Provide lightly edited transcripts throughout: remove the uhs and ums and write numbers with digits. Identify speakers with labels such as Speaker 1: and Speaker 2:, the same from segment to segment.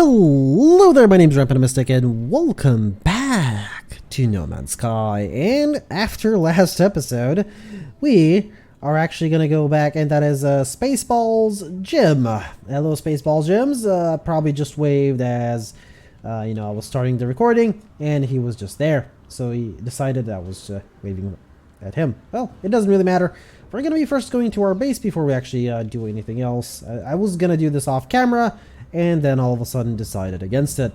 Speaker 1: Hello there, my name's Rampant and welcome back to No Man's Sky. And after last episode, we are actually going to go back, and that is Spaceballs Gym. Hello, Spaceballs Gyms. Probably just waved as, I was starting the recording, and he was just there. So he decided I was waving at him. Well, it doesn't really matter. We're going to be first going to our base before we actually do anything else. I was going to do this off camera, and then all of a sudden decided against it.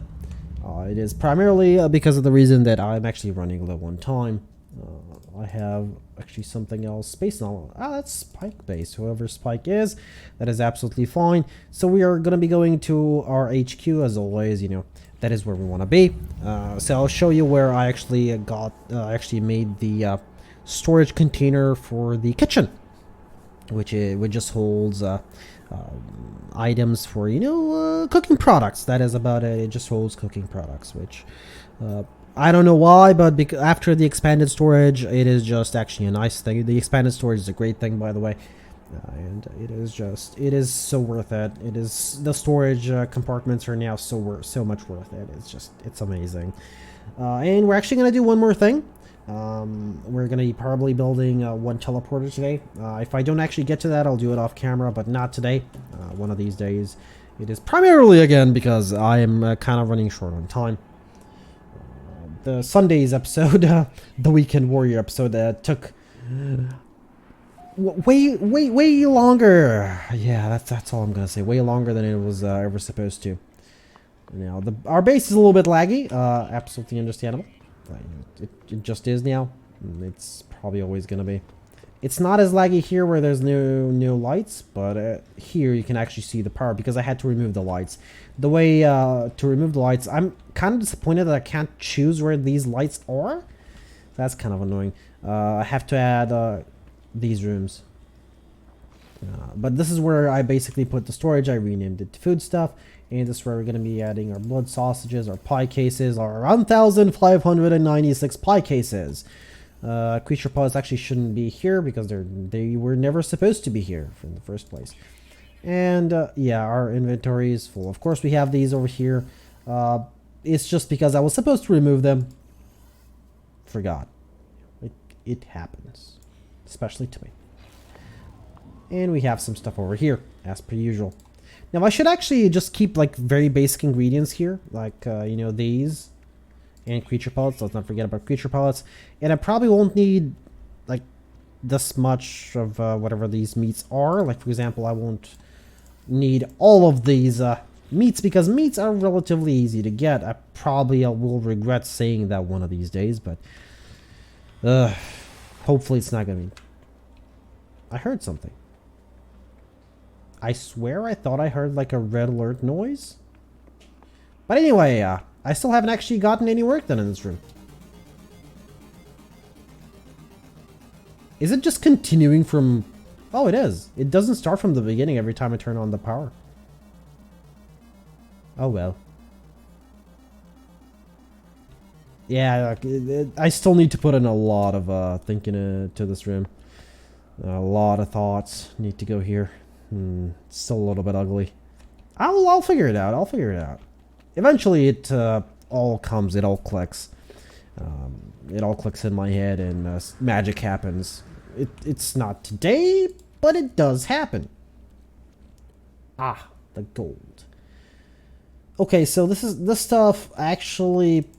Speaker 1: It is primarily because of the reason that I'm actually running low on time. I have actually something else. Space Knowledge. That's Spike base. Whoever Spike is, that is absolutely fine. So we are going to be going to our HQ as always. That is where we want to be. So I'll show you where I actually actually made the storage container for the kitchen, which just holds items for cooking products. That is about it. It just holds cooking products, which I don't know why, but after the expanded storage, it is just actually a nice thing. The expanded storage is a great thing, by the way, and it is so worth it. It is, the storage compartments are now so much worth it. It's amazing. And we're actually gonna do one more thing. We're gonna be probably building one teleporter today. If I don't actually get to that, I'll do it off camera, but not today. One of these days. It is primarily again because I am kind of running short on time. The Sunday's episode, the Weekend Warrior episode, took way longer. Yeah, that's all I'm gonna say. Way longer than it was ever supposed to. Now our base is a little bit laggy. Absolutely understandable. It just is now. It's probably always gonna be. It's not as laggy here where there's no lights, but here you can actually see the power because I had to remove the lights. The way to remove the lights, I'm kind of disappointed that I can't choose where these lights are. That's kind of annoying. I have to add these rooms. But this is where I basically put the storage. I renamed it to food stuff. And this is where we're going to be adding our blood sausages, our pie cases, our 1,596 pie cases. Creature pods actually shouldn't be here because they were never supposed to be here in the first place. And yeah, our inventory is full. Of course, we have these over here. It's just because I was supposed to remove them. Forgot. It happens, especially to me. And we have some stuff over here, as per usual. Now, I should actually just keep like very basic ingredients here, like, these and creature pellets. Let's not forget about creature pellets. And I probably won't need like this much of whatever these meats are. Like, for example, I won't need all of these meats because meats are relatively easy to get. I probably will regret saying that one of these days, but hopefully it's not going to be. I heard something. I swear I thought I heard like a red alert noise. But anyway, I still haven't actually gotten any work done in this room. Is it just continuing from... Oh, it is. It doesn't start from the beginning every time I turn on the power. Oh, well. Yeah, I still need to put in a lot of thinking to this room. A lot of thoughts need to go here. It's still a little bit ugly. I'll figure it out. I'll figure it out. Eventually, it all comes. It all clicks. It all clicks in my head, and magic happens. It's not today, but it does happen. Ah, the gold. Okay, so this stuff actually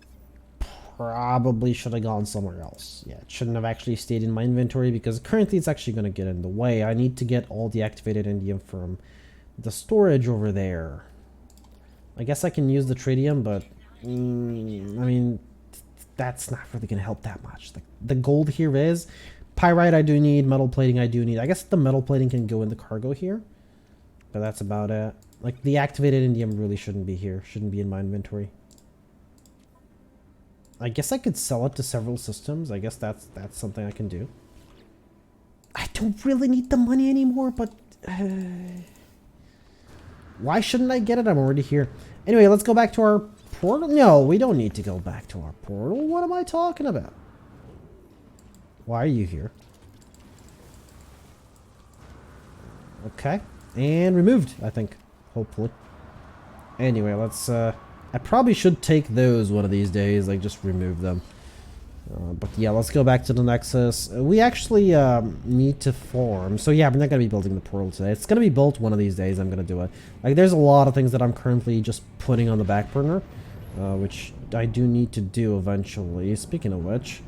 Speaker 1: probably should have gone somewhere else. Yeah, it shouldn't have actually stayed in my inventory because currently it's actually going to get in the way. I need to get all the activated indium from the storage over there. I guess I can use the tritium, but I mean, that's not really going to help that much. The gold here is pyrite. I do need metal plating. I do need. I guess the metal plating can go in the cargo here, but that's about it. Like, the activated indium really shouldn't be here. Shouldn't be in my inventory. I guess I could sell it to several systems. I guess that's something I can do. I don't really need the money anymore, but why shouldn't I get it? I'm already here. Anyway, let's go back to our portal. No, we don't need to go back to our portal. What am I talking about? Why are you here? Okay. And removed, I think. Hopefully. Anyway, let's, I probably should take those one of these days, like just remove them. But yeah, let's go back to the Nexus. We actually need to farm. So yeah, we're not going to be building the portal today. It's going to be built one of these days. I'm going to do it. Like, there's a lot of things that I'm currently just putting on the back burner, which I do need to do eventually. Speaking of which,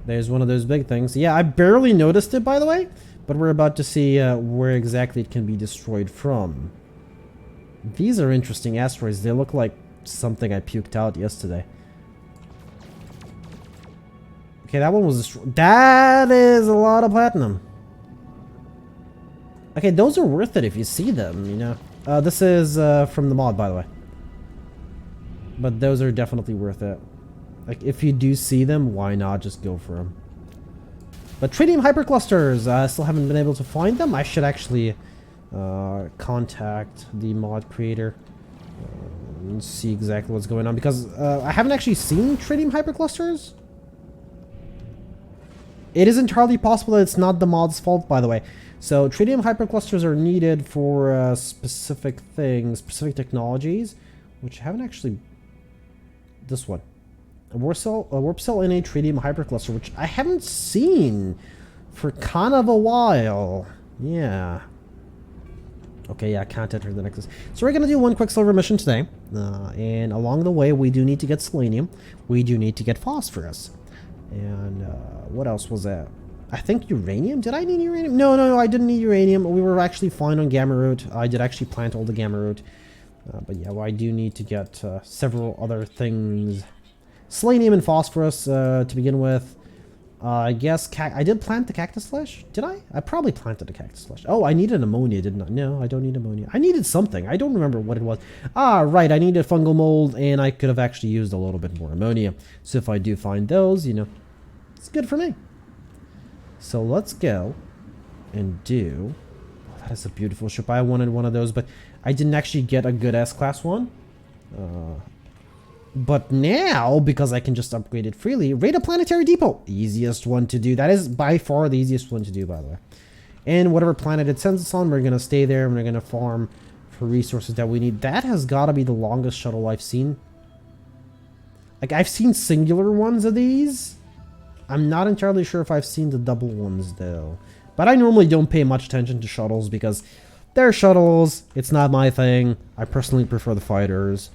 Speaker 1: there's one of those big things. Yeah, I barely noticed it, by the way, but we're about to see where exactly it can be destroyed from. These are interesting asteroids. They look like something I puked out yesterday. Okay, that one was destroyed. That is a lot of platinum. Okay, those are worth it if you see them, you know. This is from the mod, by the way. But those are definitely worth it. Like, if you do see them, why not just go for them? But tritium hyperclusters, I still haven't been able to find them. I should actually contact the mod creator and see exactly what's going on, because I haven't actually seen tritium hyperclusters. It is entirely possible that it's not the mod's fault, by the way. So tritium hyperclusters are needed for specific things, specific technologies, which I haven't actually... This one. A warp cell in a tritium hypercluster, which I haven't seen for kind of a while. Yeah. Okay, yeah, I can't enter the Nexus. So we're going to do one Quicksilver mission today. And along the way, we do need to get selenium. We do need to get phosphorus. And what else was that? I think uranium? Did I need uranium? No, I didn't need uranium. We were actually fine on gamma root. I did actually plant all the gamma root. But yeah, well, I do need to get several other things. Selenium and phosphorus to begin with. I guess I did plant the cactus flesh. Did I? I probably planted the cactus flesh. Oh, I needed ammonia, didn't I? No, I don't need ammonia. I needed something. I don't remember what it was. Ah, right. I needed fungal mold, and I could have actually used a little bit more ammonia. So if I do find those, you know, it's good for me. So let's go and do... Oh, that is a beautiful ship. I wanted one of those, but I didn't actually get a good S-Class one. But now, because I can just upgrade it freely, raid a Planetary Depot. Easiest one to do. That is by far the easiest one to do, by the way. And whatever planet it sends us on, we're going to stay there and we're going to farm for resources that we need. That has got to be the longest shuttle I've seen. Like, I've seen singular ones of these. I'm not entirely sure if I've seen the double ones, though. But I normally don't pay much attention to shuttles because they're shuttles. It's not my thing. I personally prefer the fighters.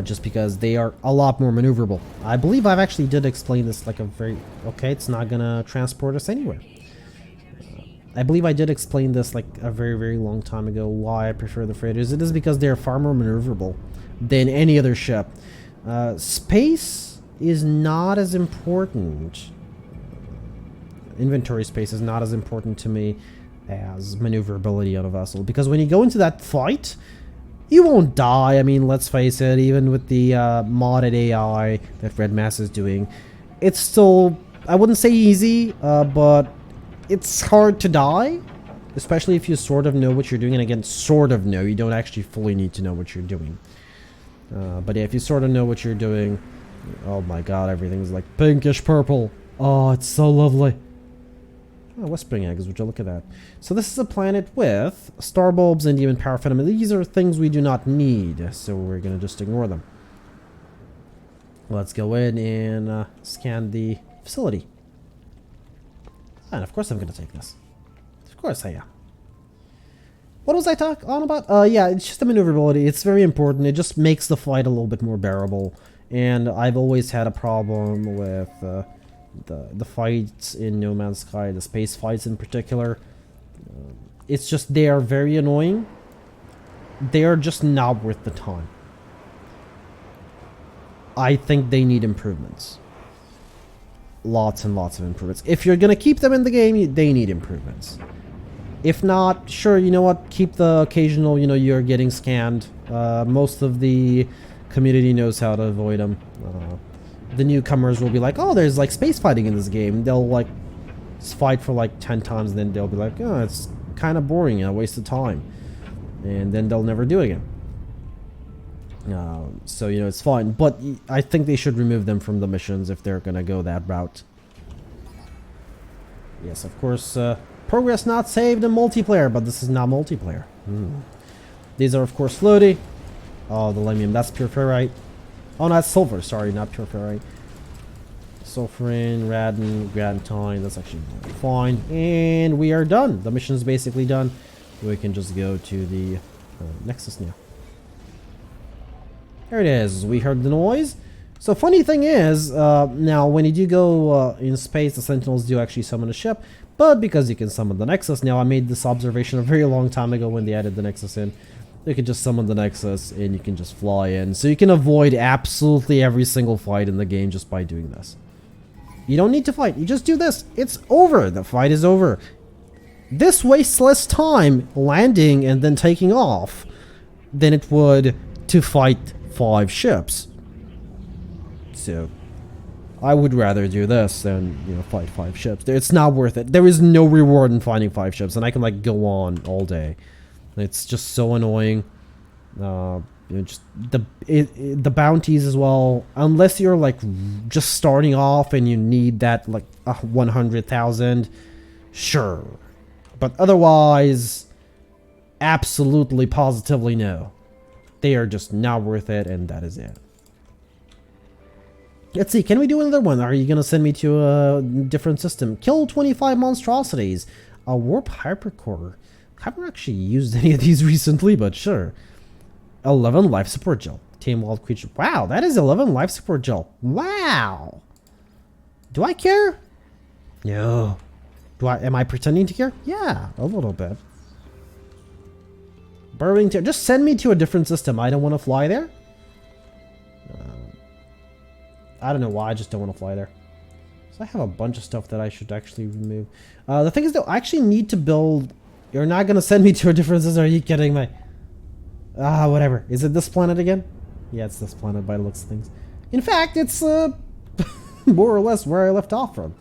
Speaker 1: Just because they are a lot more maneuverable. I believe I've actually did explain this like a very... Okay, it's not gonna transport us anywhere. I believe I did explain this like a very, very long time ago, why I prefer the freighters. It is because they're far more maneuverable than any other ship. Space is not as important. Inventory space is not as important to me as maneuverability on a vessel. Because when you go into that fight... You won't die. I mean, let's face it, even with the modded AI that Red Mass is doing, it's still, I wouldn't say easy, but it's hard to die, especially if you sort of know what you're doing. And again, sort of know. You don't actually fully need to know what you're doing. But yeah, if you sort of know what you're doing, oh my god, everything's like pinkish purple. Oh, it's so lovely. Oh, Whispering Eggs, would you look at that? So this is a planet with star bulbs and even paraffin. These are things we do not need, so we're going to just ignore them. Let's go in and scan the facility. And of course I'm going to take this. Of course I am. What was I talking on about? Yeah, it's just the maneuverability. It's very important. It just makes the fight a little bit more bearable. And I've always had a problem with... the fights in No Man's Sky, the space fights in particular. It's just, they are very annoying. They are just not worth the time. I think they need improvements. Lots and lots of improvements. If you're gonna keep them in the game, they need improvements. If not, sure, you know what, keep the occasional, you know, you're getting scanned. Most of the community knows how to avoid them. The newcomers will be like, oh, there's like space fighting in this game. They'll like fight for like 10 times, and then they'll be like, oh, it's kind of boring and a waste of time. And then they'll never do it again. So, you know, it's fine. But I think they should remove them from the missions if they're going to go that route. Yes, of course, progress not saved in multiplayer, but this is not multiplayer. These are, of course, floaty. Oh, the limium. That's pure ferrite. Oh, no, that's silver. Sorry, not pure ferrite. Sulfurin, radon, gratantine. That's actually fine. And we are done. The mission's basically done. We can just go to the Nexus now. There it is. We heard the noise. So funny thing is, now when you do go in space, the Sentinels do actually summon a ship. But because you can summon the Nexus, now I made this observation a very long time ago when they added the Nexus in. You can just summon the Nexus and you can just fly in. So you can avoid absolutely every single fight in the game just by doing this. You don't need to fight. You just do this. It's over. The fight is over. This wastes less time landing and then taking off than it would to fight 5 ships. So I would rather do this than, you know, fight 5 ships. It's not worth it. There is no reward in finding 5 ships, and I can like go on all day. It's just so annoying. You know, just the bounties as well. Unless you're like just starting off and you need that like 100,000, sure. But otherwise, absolutely, positively no. They are just not worth it, and that is it. Let's see, can we do another one? Are you going to send me to a different system? Kill 25 monstrosities. A warp hypercore. Haven't actually used any of these recently, but sure. 11 life support gel. Tame wild creature. Wow, that is 11 life support gel. Wow. Do I care? No. Am I pretending to care? Yeah, a little bit. Burrowing tear. Just send me to a different system. I don't want to fly there. I don't know why. I just don't want to fly there. So I have a bunch of stuff that I should actually remove. The thing is, though, I actually need to build. You're not gonna send me to a different system. Are you kidding me? Whatever. Is it this planet again? Yeah, it's this planet by the looks of things. In fact, it's more or less where I left off from.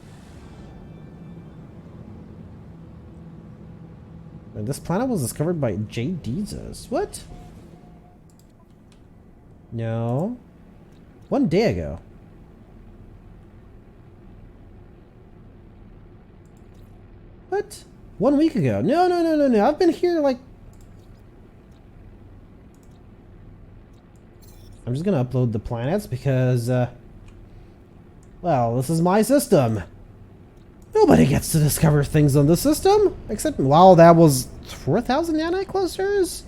Speaker 1: And this planet was discovered by J. Deezes. What? No. 1 day ago. What? 1 week ago. No. I've been here like... I'm just gonna upload the planets because, well, this is my system. Nobody gets to discover things on the system. Except, wow, that was 4,000 anti-clusters?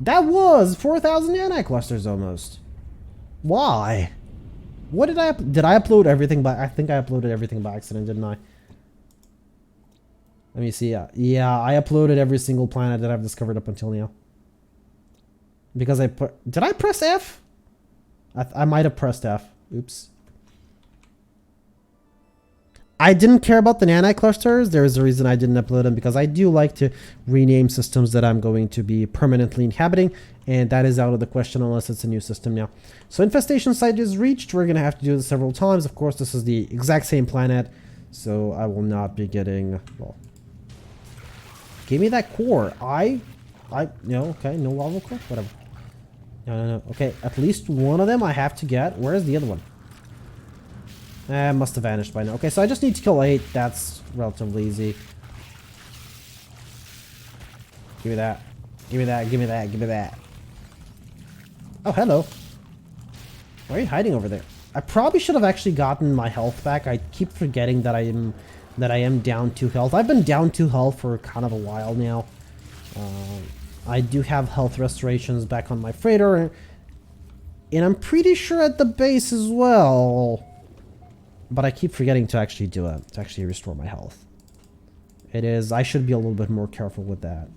Speaker 1: That was 4,000 anti-clusters almost. Why? What did I upload everything by... I think I uploaded everything by accident, didn't I? Let me see. Yeah, I uploaded every single planet that I've discovered up until now. Because did I press F? I might have pressed F. Oops. I didn't care about the nano clusters. There is a reason I didn't upload them, because I do like to rename systems that I'm going to be permanently inhabiting, and that is out of the question unless it's a new system now. So Infestation Site is reached. We're going to have to do this several times. Of course, this is the exact same planet, so I will not be getting... Well, give me that core. No, okay, no lava core? Whatever. No. Okay, at least one of them I have to get. Where is the other one? Must have vanished by now. Okay, so I just need to kill 8. That's relatively easy. Give me that. Give me that. Give me that. Give me that. Oh, hello. Why are you hiding over there? I probably should have actually gotten my health back. I keep forgetting that I am down 2 health. I've been down 2 health for kind of a while now. I do have health restorations back on my freighter, and I'm pretty sure at the base as well. But I keep forgetting to actually do it, to actually restore my health. I should be a little bit more careful with that.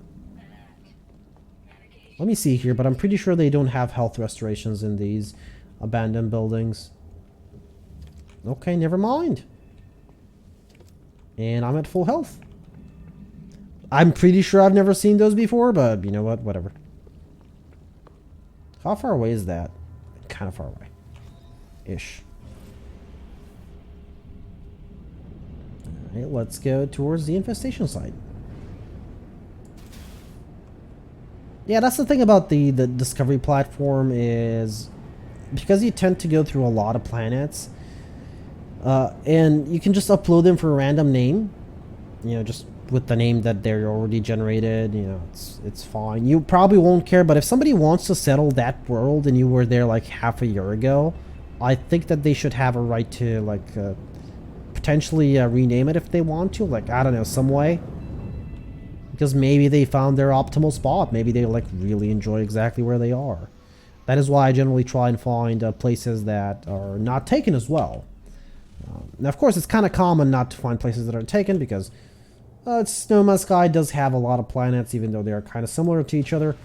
Speaker 1: Let me see here, but I'm pretty sure they don't have health restorations in these abandoned buildings. Okay, never mind. And I'm at full health. I'm pretty sure I've never seen those before, but you know what? Whatever. How far away is that? Kind of far away. Ish. Alright, let's go towards the infestation site. Yeah, that's the thing about the Discovery platform is because you tend to go through a lot of planets, and you can just upload them for a random name. You know, just with the name that they're already generated, you know, it's fine. You probably won't care, but if somebody wants to settle that world and you were there like half a year ago, I think that they should have a right to like potentially rename it if they want to, like, I don't know, some way. Because maybe they found their optimal spot. Maybe they like really enjoy exactly where they are. That is why I generally try and find places that are not taken as well. Now, of course, it's kind of common not to find places that are taken because No Man's Sky does have a lot of planets, even though they are kind of similar to each other,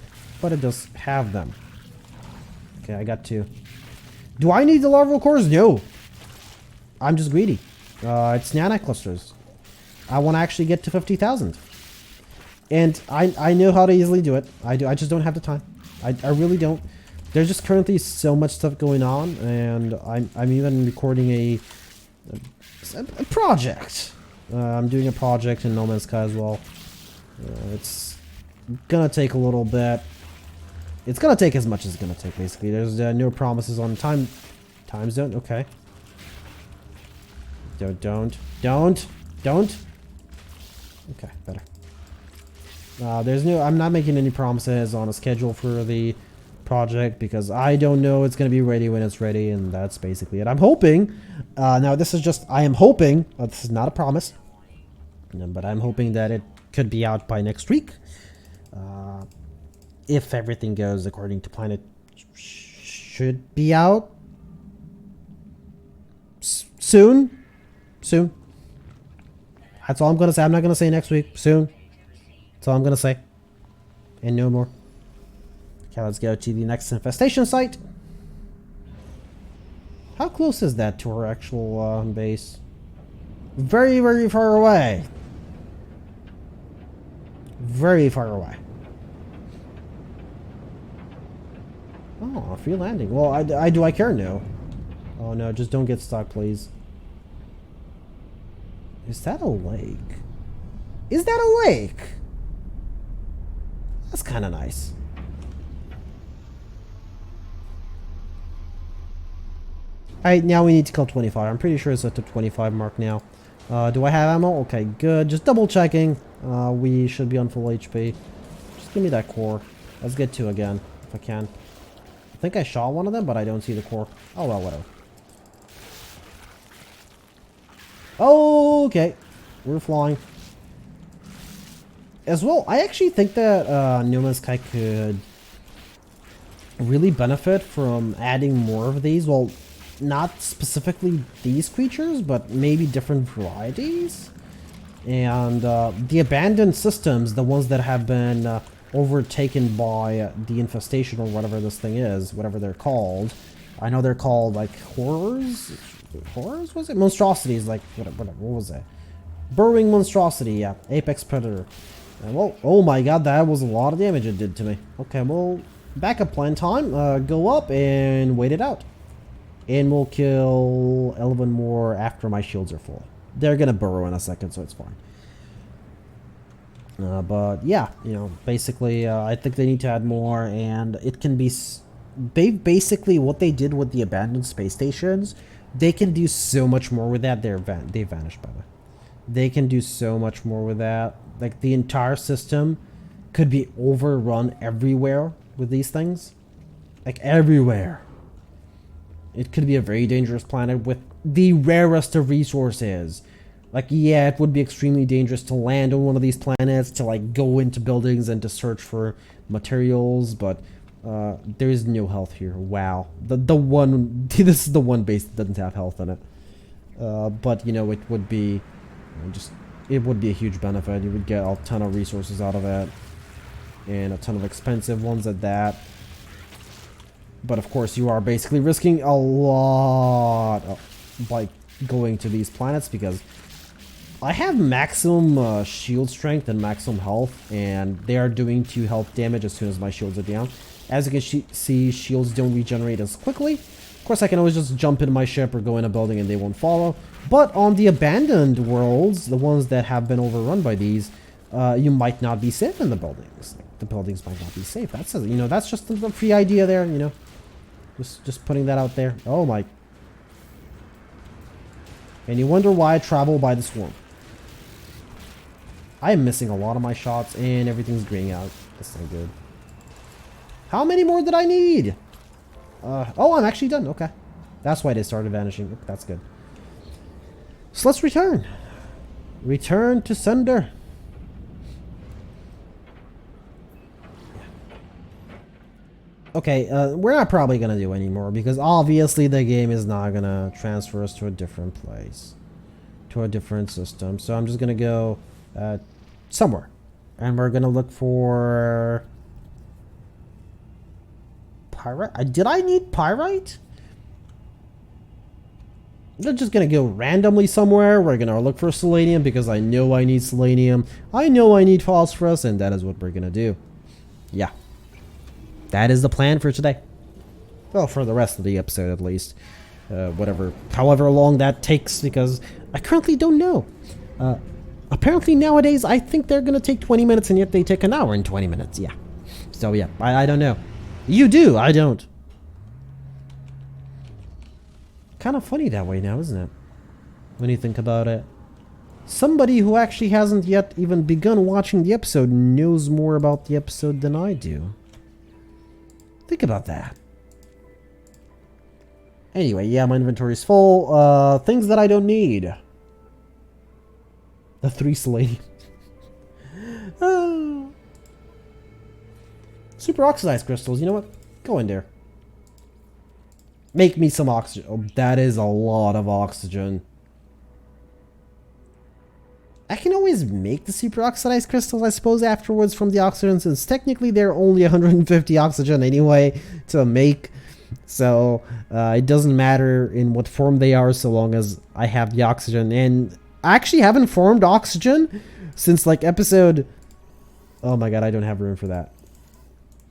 Speaker 1: but it does have them. Okay, I got two. Do I need the larval cores? No. I'm just greedy. It's nano clusters. I want to actually get to 50,000. And I know how to easily do it. I just don't have the time. I really don't. There's just currently so much stuff going on, and I'm even recording a project. I'm doing a project in No Man's Sky as well. It's gonna take a little bit. It's gonna take as much as it's gonna take, basically. There's no promises on time zone. Okay. Don't. Okay, better. I'm not making any promises on a schedule for the project because I don't know it's going to be ready when it's ready, and that's basically it. I'm hoping, now this is just, I am hoping, this is not a promise, but I'm hoping that it could be out by next week. If everything goes according to plan, it should be out soon. That's all I'm going to say. I'm not going to say next week. Soon. That's all I'm going to say. And no more. Okay, let's go to the next infestation site. How close is that to our actual base? Very, very far away. Very far away. Oh, a free landing. Well, do I care? No. Oh no, just don't get stuck, please. Is that a lake? Is that a lake? That's kind of nice. Alright, now we need to kill 25. I'm pretty sure it's at the 25 mark now. Do I have ammo? Okay, good. Just double checking. We should be on full HP. Just give me that core. Let's get two again, if I can. I think I shot one of them, but I don't see the core. Oh well, whatever. Okay, we're flying. As well, I actually think that No Man's Sky could really benefit from adding more of these. Well, not specifically these creatures, but maybe different varieties. And the abandoned systems, the ones that have been overtaken by the infestation or whatever this thing is, whatever they're called. I know they're called like horrors. Horrors, was it? Monstrosities, like what was it? Burrowing monstrosity, yeah. Apex predator. Well, oh my god, that was a lot of damage it did to me. Okay, well, backup plan time. Go up and wait it out. And we'll kill 11 more after my shields are full. They're gonna burrow in a second, so it's fine. But yeah, you know, basically, I think they need to add more, and it can be basically what they did with the abandoned space stations. They can do so much more with that. They vanished, by the way. They can do so much more with that. Like, the entire system could be overrun everywhere with these things. Like, everywhere. It could be a very dangerous planet with the rarest of resources. Like, yeah, it would be extremely dangerous to land on one of these planets, to, like, go into buildings and to search for materials, but there is no health here. Wow. This is the one base that doesn't have health in it. But, you know, it would be it would be a huge benefit. You would get a ton of resources out of it, and a ton of expensive ones at that. But of course, you are basically risking a lot by going to these planets, because I have maximum shield strength and maximum health, and they are doing 2 health damage as soon as my shields are down. As you can see, shields don't regenerate as quickly. Of course, I can always just jump into my ship or go in a building and they won't follow. But on the abandoned worlds, the ones that have been overrun by these, you might not be safe in the buildings. Like, the buildings might not be safe. That's that's just a free idea there. You know, just putting that out there. Oh my! And you wonder why I travel by the swarm. I am missing a lot of my shots and everything's graying out. That's not good. How many more did I need? Oh, I'm actually done. Okay. That's why they started vanishing. That's good. So let's return. Return to sender. Okay, we're not probably gonna do anymore because obviously the game is not gonna transfer us to a different place, to a different system. So I'm just gonna go somewhere, and we're gonna look for pyrite. Did I need pyrite? They're just gonna go randomly somewhere. We're gonna look for selenium because I know I need selenium. I know I need phosphorus, and that is what we're gonna do. Yeah. That is the plan for today. Well, for the rest of the episode at least. However long that takes, because I currently don't know. Apparently nowadays I think they're gonna take 20 minutes and yet they take an hour and 20 minutes. Yeah. So yeah, I don't know. You do, I don't. Kind of funny that way now, isn't it? When you think about it. Somebody who actually hasn't yet even begun watching the episode knows more about the episode than I do. Think about that. Anyway, yeah, my inventory is full. Things that I don't need. The 3 selenium. Oh. Super oxidized crystals. You know what? Go in there. Make me some oxygen. Oh, that is a lot of oxygen. I can always make the super oxidized crystals, I suppose, afterwards from the oxygen, since technically they're only 150 oxygen anyway to make. So it doesn't matter in what form they are so long as I have the oxygen. And I actually haven't formed oxygen since like episode... Oh my god, I don't have room for that.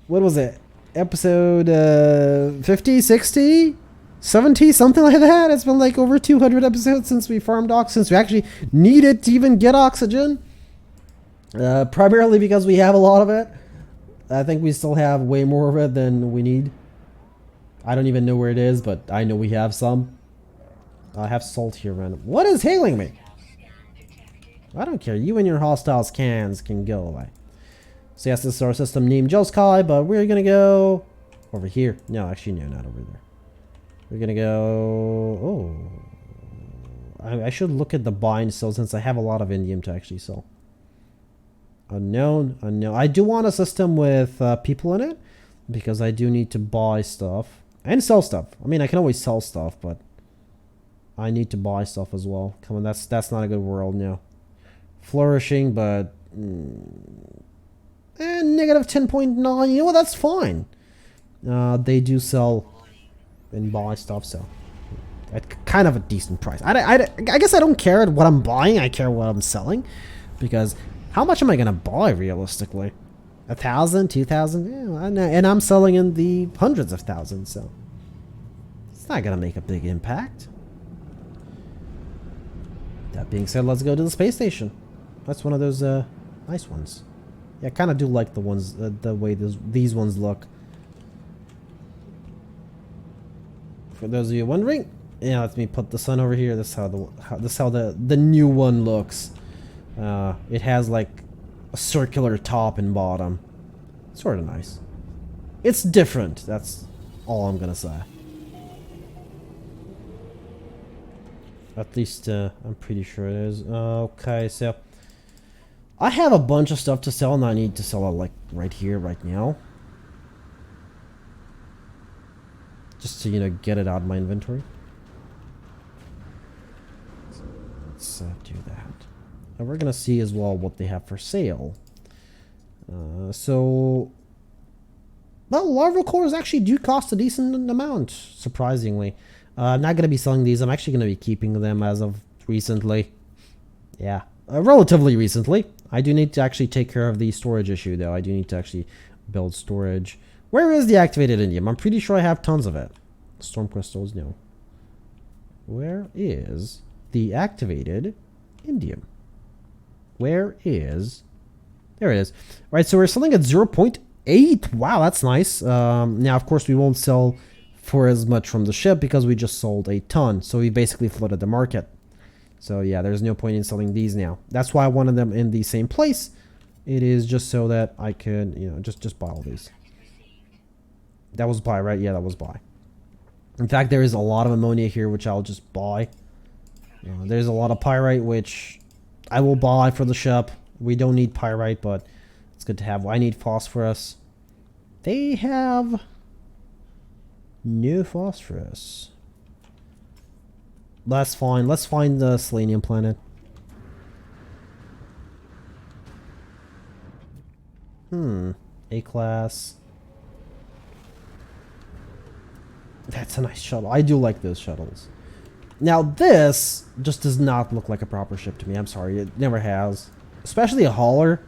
Speaker 1: What was it? Episode 50, 60? 70, something like that. It's been like over 200 episodes since we farmed oxygen, since we actually needed to even get oxygen. Primarily because we have a lot of it. I think we still have way more of it than we need. I don't even know where it is, but I know we have some. I have salt here, random. What is hailing me? I don't care. You and your hostile scans can go away. So yes, this is our system named Jelskai, but we're gonna go over here. No, actually, no, not over there. We're gonna go... Oh. I should look at the bind still, since I have a lot of indium to actually sell. Unknown, unknown. I do want a system with people in it, because I do need to buy stuff. And sell stuff. I mean, I can always sell stuff, but I need to buy stuff as well. Come on, that's not a good world, no. Flourishing, but... negative 10.9. You know what? That's fine. They do sell and buy stuff, so at kind of a decent price. I guess I don't care what I'm buying. I care what I'm selling, because how much am I gonna buy realistically? 1,000, 2,000? Yeah, and I'm selling in the hundreds of thousands, so it's not gonna make a big impact. That being said, let's go to the space station. That's one of those nice ones. Yeah, I kind of do like the ones, the way these ones look. For those of you wondering, yeah, let me put the sun over here. This is how the new one looks. It has like a circular top and bottom. Sort of nice. It's different. That's all I'm gonna say. At least I'm pretty sure it is. Okay, so I have a bunch of stuff to sell, and I need to sell it like right here, right now. Just to, you know, get it out of my inventory. So let's do that. And we're gonna see as well what they have for sale. Well, larval cores actually do cost a decent amount, surprisingly. I'm not gonna be selling these. I'm actually gonna be keeping them as of recently. Yeah, relatively recently. I do need to actually take care of the storage issue, though. I do need to actually build storage. Where is the activated indium? I'm pretty sure I have tons of it. Storm crystals, no. Where is the activated indium? Where is... There it is. All right, so we're selling at 0.8. Wow, that's nice. Now, of course, we won't sell for as much from the ship because we just sold a ton. So we basically flooded the market. So yeah, there's no point in selling these now. That's why I wanted them in the same place. It is just so that I could, you know, just buy all these. That was buy, right? Yeah, that was buy. In fact, there is a lot of ammonia here, which I'll just buy. There's a lot of pyrite, which I will buy for the shop. We don't need pyrite, but it's good to have. I need phosphorus. They have no phosphorus. That's fine. Let's find the selenium planet. A class. That's a nice shuttle. I do like those shuttles. Now this just does not look like a proper ship to me. I'm sorry. It never has. Especially a hauler.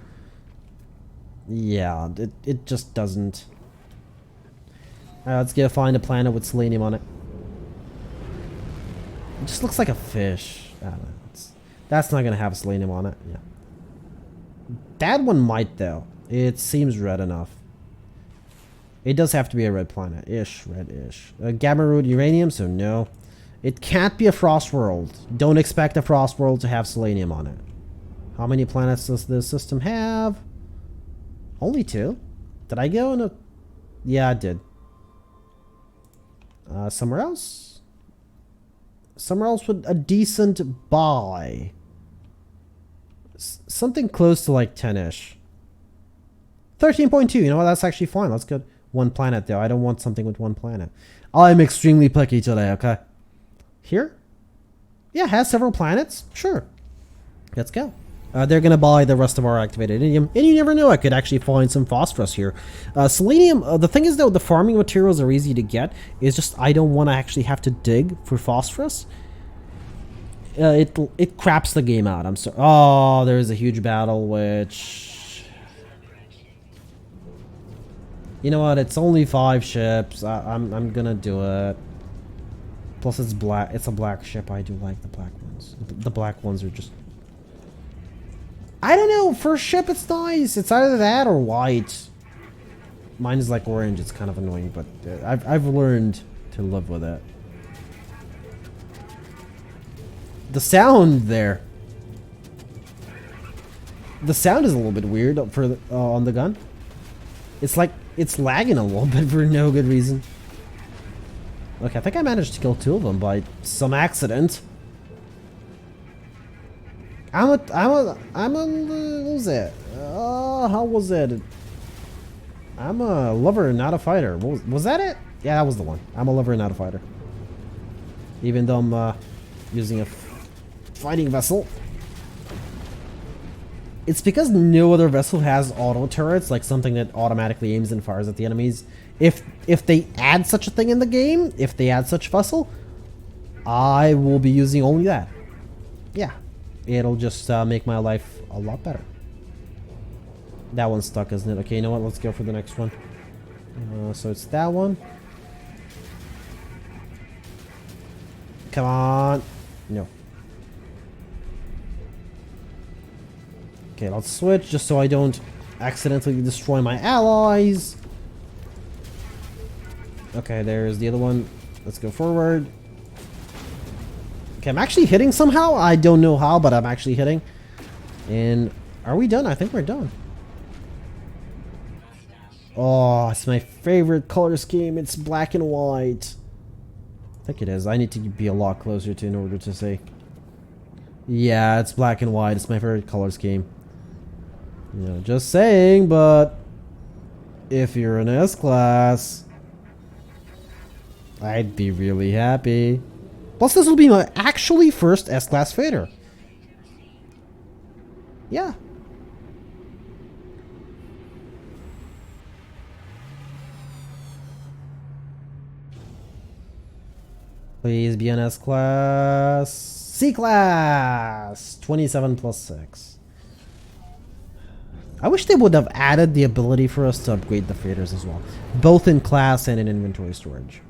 Speaker 1: Yeah, it just doesn't. Let's go find a planet with selenium on it. It just looks like a fish. I don't know. That's not going to have selenium on it. Yeah. That one might, though. It seems red enough. It does have to be a red planet. Red-ish. Gamma root uranium, so no. It can't be a frost world. Don't expect a frost world to have selenium on it. How many planets does this system have? Only 2. Did I go in a... Yeah, I did. Somewhere else? Somewhere else with a decent buy. Something close to like 10-ish. 13.2, you know what? That's actually fine. Let's go 1 planet though. I don't want something with 1 planet. I'm extremely picky today, okay? Here? Yeah, has several planets? Sure. Let's go. They're going to buy the rest of our activated iridium. And you never know, I could actually find some phosphorus here. Selenium, the thing is though, the farming materials are easy to get. It's just I don't want to actually have to dig for phosphorus. It craps the game out. I'm sorry. Oh, there's a huge battle, which... You know what? It's only 5 ships. I'm going to do it. Plus it's black. It's a black ship. I do like the black ones. The black ones are just... I don't know. First ship, it's nice. It's either that or white. Mine is like orange. It's kind of annoying, but I've learned to live with it. The sound there. The sound is a little bit weird for the, on the gun. It's like it's lagging a little bit for no good reason. Look, I think I managed to kill 2 of them by some accident. what was it? How was it? I'm a lover, not a fighter. Was that it? Yeah, that was the one. I'm a lover, not a fighter. Even though I'm using a fighting vessel. It's because no other vessel has auto turrets, like something that automatically aims and fires at the enemies. If they add such a thing in the game, if they add such vessel, I will be using only that. Yeah. It'll just make my life a lot better. That one's stuck, isn't it? Okay, you know what? Let's go for the next one. So it's that one. Come on. No. Okay, let's switch just so I don't accidentally destroy my allies. Okay, there's the other one. Let's go forward. Okay, I'm actually hitting somehow. I don't know how, but I'm actually hitting. And are we done? I think we're done. Oh, it's my favorite color scheme. It's black and white. I think it is. I need to be a lot closer to in order to say. Yeah, it's black and white. It's my favorite color scheme. You know, just saying, but if you're an S-Class, I'd be really happy. Plus, this will be my actually first S-Class freighter. Yeah. Please be an S-Class. C-Class! 27 plus 6. I wish they would have added the ability for us to upgrade the freighters as well. Both in class and in inventory storage.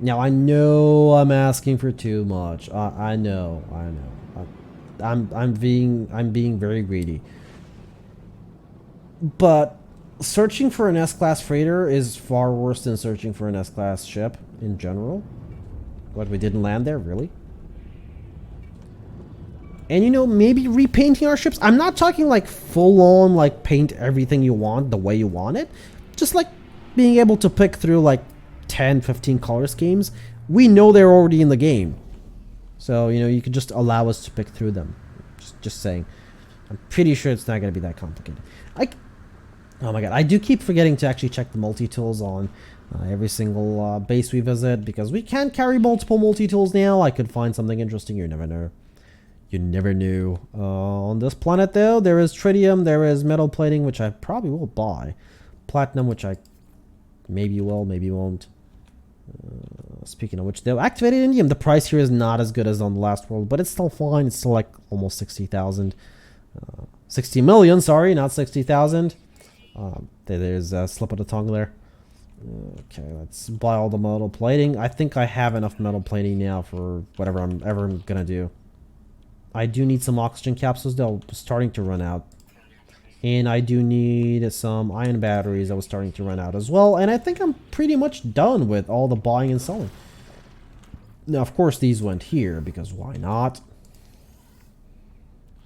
Speaker 1: Now, I know I'm asking for too much. I know. I'm being very greedy. But searching for an S-Class freighter is far worse than searching for an S-Class ship in general. What, we didn't land there? Really? And, you know, maybe repainting our ships. I'm not talking like full on, like paint everything you want the way you want it. Just like being able to pick through like 10, 15 color schemes. We know they're already in the game. So, you know, you could just allow us to pick through them. Just saying. I'm pretty sure it's not going to be that complicated. Oh my god, I do keep forgetting to actually check the multi-tools on every single base we visit, because we can carry multiple multi-tools now. I could find something interesting, you never know. You never knew. On this planet though, there is tritium, there is metal plating, which I probably will buy. Platinum, which I maybe will, maybe won't. Speaking of which, though, activated indium, the price here is not as good as on the last world, but it's still fine. It's still like almost 60,000. 60 million, sorry, not 60,000. There's a slip of the tongue there. Okay, let's buy all the metal plating. I think I have enough metal plating now for whatever I'm ever gonna do. I do need some oxygen capsules, though, starting to run out. And I do need some ion batteries that was starting to run out as well. And I think I'm pretty much done with all the buying and selling. Now, of course, these went here, because why not?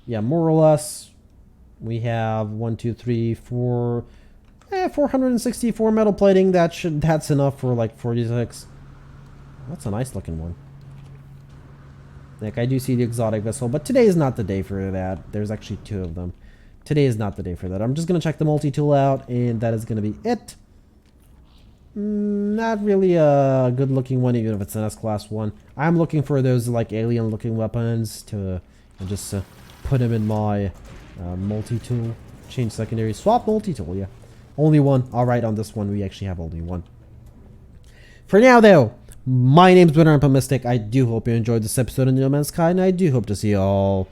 Speaker 1: Yeah, more or less, we have 1, 2, 3, 4, 464 metal plating. That's enough for like 46. That's a nice looking one. Like, I do see the exotic vessel, but today is not the day for that. There's actually 2 of them. Today is not the day for that. I'm just going to check the multi-tool out, and that is going to be it. Not really a good looking one, even if it's an S-class one. I'm looking for those like alien looking weapons to just put them in my multi-tool. Change secondary. Swap multi-tool, yeah. Only one. Alright, on this one we actually have only one. For now though, my name's been Rampant Mystic. I do hope you enjoyed this episode of No Man's Sky, and I do hope to see you all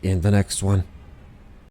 Speaker 1: in the next one.